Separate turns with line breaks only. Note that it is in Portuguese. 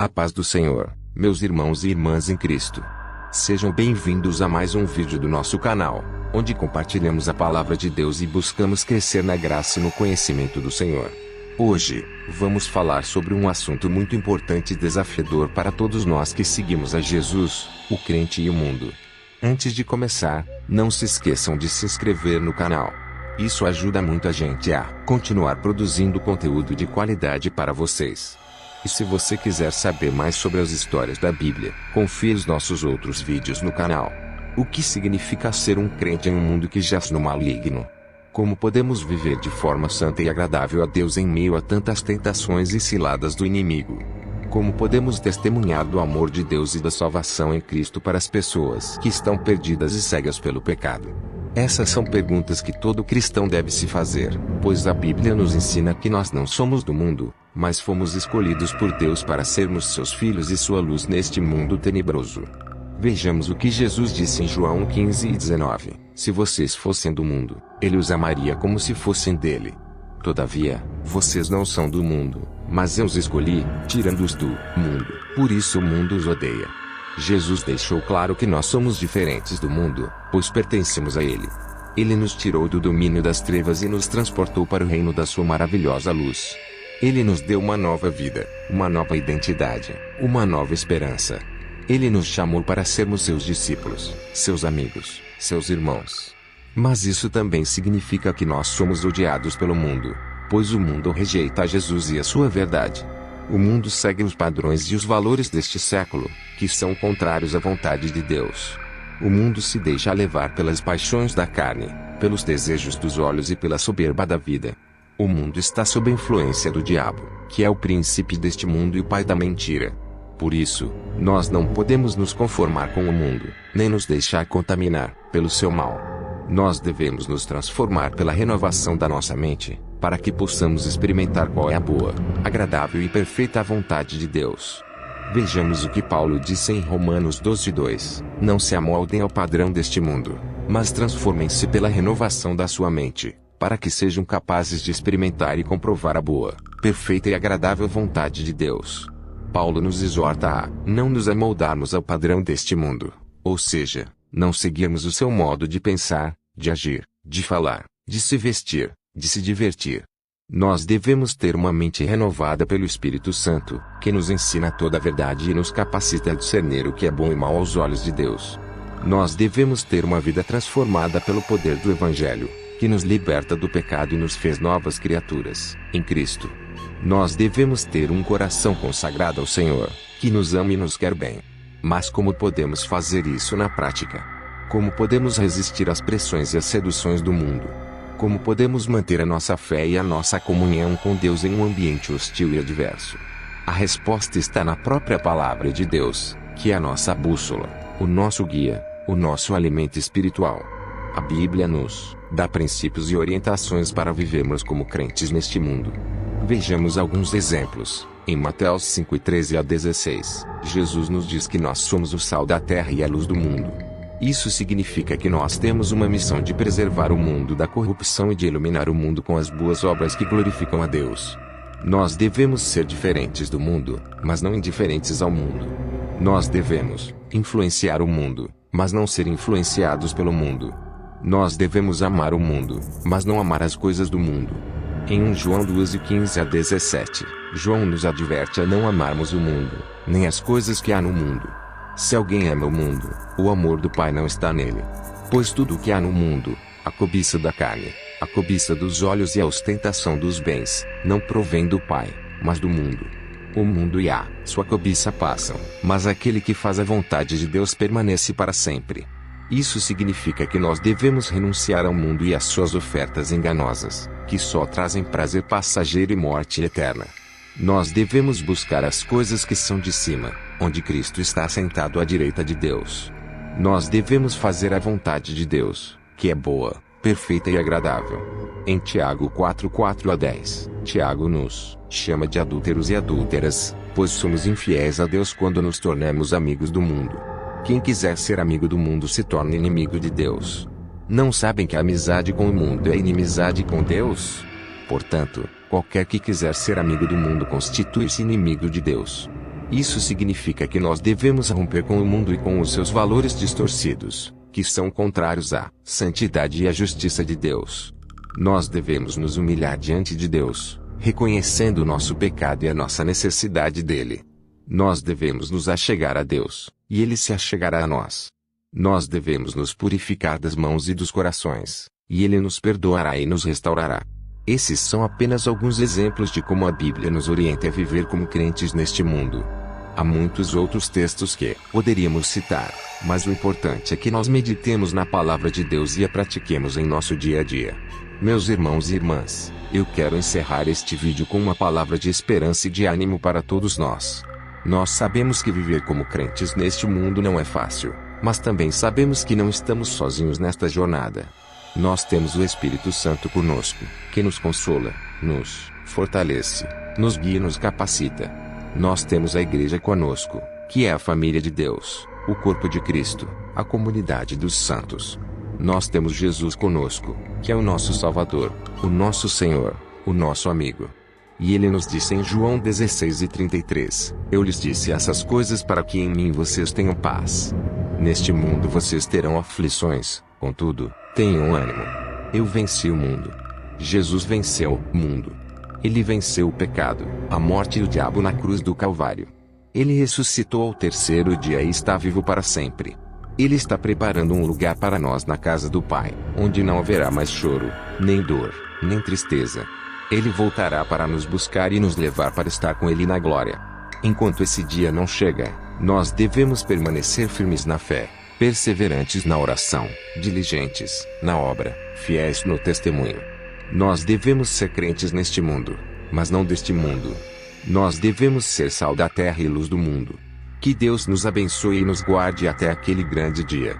A paz do Senhor, meus irmãos e irmãs em Cristo. Sejam bem-vindos a mais um vídeo do nosso canal, onde compartilhamos a palavra de Deus e buscamos crescer na graça e no conhecimento do Senhor. Hoje, vamos falar sobre um assunto muito importante e desafiador para todos nós que seguimos a Jesus, o crente e o mundo. Antes de começar, não se esqueçam de se inscrever no canal. Isso ajuda muito a gente a continuar produzindo conteúdo de qualidade para vocês. E se você quiser saber mais sobre as histórias da Bíblia, confira os nossos outros vídeos no canal. O que significa ser um crente em um mundo que jaz no maligno? Como podemos viver de forma santa e agradável a Deus em meio a tantas tentações e ciladas do inimigo? Como podemos testemunhar do amor de Deus e da salvação em Cristo para as pessoas que estão perdidas e cegas pelo pecado? Essas são perguntas que todo cristão deve se fazer, pois a Bíblia nos ensina que nós não somos do mundo, mas fomos escolhidos por Deus para sermos seus filhos e sua luz neste mundo tenebroso. Vejamos o que Jesus disse em João 15:19. Se vocês fossem do mundo, ele os amaria como se fossem dele. Todavia, vocês não são do mundo, mas eu os escolhi, tirando-os do mundo. Por isso o mundo os odeia. Jesus deixou claro que nós somos diferentes do mundo, pois pertencemos a ele. Ele nos tirou do domínio das trevas e nos transportou para o reino da sua maravilhosa luz. Ele nos deu uma nova vida, uma nova identidade, uma nova esperança. Ele nos chamou para sermos seus discípulos, seus amigos, seus irmãos. Mas isso também significa que nós somos odiados pelo mundo, pois o mundo rejeita Jesus e a sua verdade. O mundo segue os padrões e os valores deste século, que são contrários à vontade de Deus. O mundo se deixa levar pelas paixões da carne, pelos desejos dos olhos e pela soberba da vida. O mundo está sob a influência do diabo, que é o príncipe deste mundo e o pai da mentira. Por isso, nós não podemos nos conformar com o mundo, nem nos deixar contaminar pelo seu mal. Nós devemos nos transformar pela renovação da nossa mente, para que possamos experimentar qual é a boa, agradável e perfeita vontade de Deus. Vejamos o que Paulo disse em Romanos 12:2. Não se amoldem ao padrão deste mundo, mas transformem-se pela renovação da sua mente, para que sejam capazes de experimentar e comprovar a boa, perfeita e agradável vontade de Deus. Paulo nos exorta a não nos amoldarmos ao padrão deste mundo, ou seja, não seguirmos o seu modo de pensar, de agir, de falar, de se vestir, de se divertir. Nós devemos ter uma mente renovada pelo Espírito Santo, que nos ensina toda a verdade e nos capacita a discernir o que é bom e mal aos olhos de Deus. Nós devemos ter uma vida transformada pelo poder do Evangelho, que nos liberta do pecado e nos fez novas criaturas, em Cristo. Nós devemos ter um coração consagrado ao Senhor, que nos ama e nos quer bem. Mas como podemos fazer isso na prática? Como podemos resistir às pressões e às seduções do mundo? Como podemos manter a nossa fé e a nossa comunhão com Deus em um ambiente hostil e adverso? A resposta está na própria palavra de Deus, que é a nossa bússola, o nosso guia, o nosso alimento espiritual. A Bíblia nos dá princípios e orientações para vivermos como crentes neste mundo. Vejamos alguns exemplos. Em Mateus 5:13-16, Jesus nos diz que nós somos o sal da terra e a luz do mundo. Isso significa que nós temos uma missão de preservar o mundo da corrupção e de iluminar o mundo com as boas obras que glorificam a Deus. Nós devemos ser diferentes do mundo, mas não indiferentes ao mundo. Nós devemos influenciar o mundo, mas não ser influenciados pelo mundo. Nós devemos amar o mundo, mas não amar as coisas do mundo. Em 1 João 2:15-17, João nos adverte a não amarmos o mundo, nem as coisas que há no mundo. Se alguém ama o mundo, o amor do Pai não está nele. Pois tudo o que há no mundo, a cobiça da carne, a cobiça dos olhos e a ostentação dos bens, não provém do Pai, mas do mundo. O mundo e a sua cobiça passam, mas aquele que faz a vontade de Deus permanece para sempre. Isso significa que nós devemos renunciar ao mundo e às suas ofertas enganosas, que só trazem prazer passageiro e morte eterna. Nós devemos buscar as coisas que são de cima, onde Cristo está sentado à direita de Deus. Nós devemos fazer a vontade de Deus, que é boa, perfeita e agradável. Em Tiago 4:4-10, Tiago nos chama de adúlteros e adúlteras, pois somos infiéis a Deus quando nos tornamos amigos do mundo. Quem quiser ser amigo do mundo se torna inimigo de Deus. Não sabem que a amizade com o mundo é inimizade com Deus? Portanto, qualquer que quiser ser amigo do mundo constitui-se inimigo de Deus. Isso significa que nós devemos romper com o mundo e com os seus valores distorcidos, que são contrários à santidade e à justiça de Deus. Nós devemos nos humilhar diante de Deus, reconhecendo o nosso pecado e a nossa necessidade dele. Nós devemos nos achegar a Deus, e ele se achegará a nós. Nós devemos nos purificar das mãos e dos corações, e ele nos perdoará e nos restaurará. Esses são apenas alguns exemplos de como a Bíblia nos orienta a viver como crentes neste mundo. Há muitos outros textos que poderíamos citar, mas o importante é que nós meditemos na palavra de Deus e a pratiquemos em nosso dia a dia. Meus irmãos e irmãs, eu quero encerrar este vídeo com uma palavra de esperança e de ânimo para todos nós. Nós sabemos que viver como crentes neste mundo não é fácil, mas também sabemos que não estamos sozinhos nesta jornada. Nós temos o Espírito Santo conosco, que nos consola, nos fortalece, nos guia e nos capacita. Nós temos a Igreja conosco, que é a família de Deus, o corpo de Cristo, a comunidade dos santos. Nós temos Jesus conosco, que é o nosso Salvador, o nosso Senhor, o nosso amigo. E ele nos disse em João 16:33, eu lhes disse essas coisas para que em mim vocês tenham paz. Neste mundo vocês terão aflições, contudo, tenham ânimo. Eu venci o mundo. Jesus venceu o mundo. Ele venceu o pecado, a morte e o diabo na cruz do Calvário. Ele ressuscitou ao terceiro dia e está vivo para sempre. Ele está preparando um lugar para nós na casa do Pai, onde não haverá mais choro, nem dor, nem tristeza. Ele voltará para nos buscar e nos levar para estar com Ele na glória. Enquanto esse dia não chega, nós devemos permanecer firmes na fé, perseverantes na oração, diligentes na obra, fiéis no testemunho. Nós devemos ser crentes neste mundo, mas não deste mundo. Nós devemos ser sal da terra e luz do mundo. Que Deus nos abençoe e nos guarde até aquele grande dia.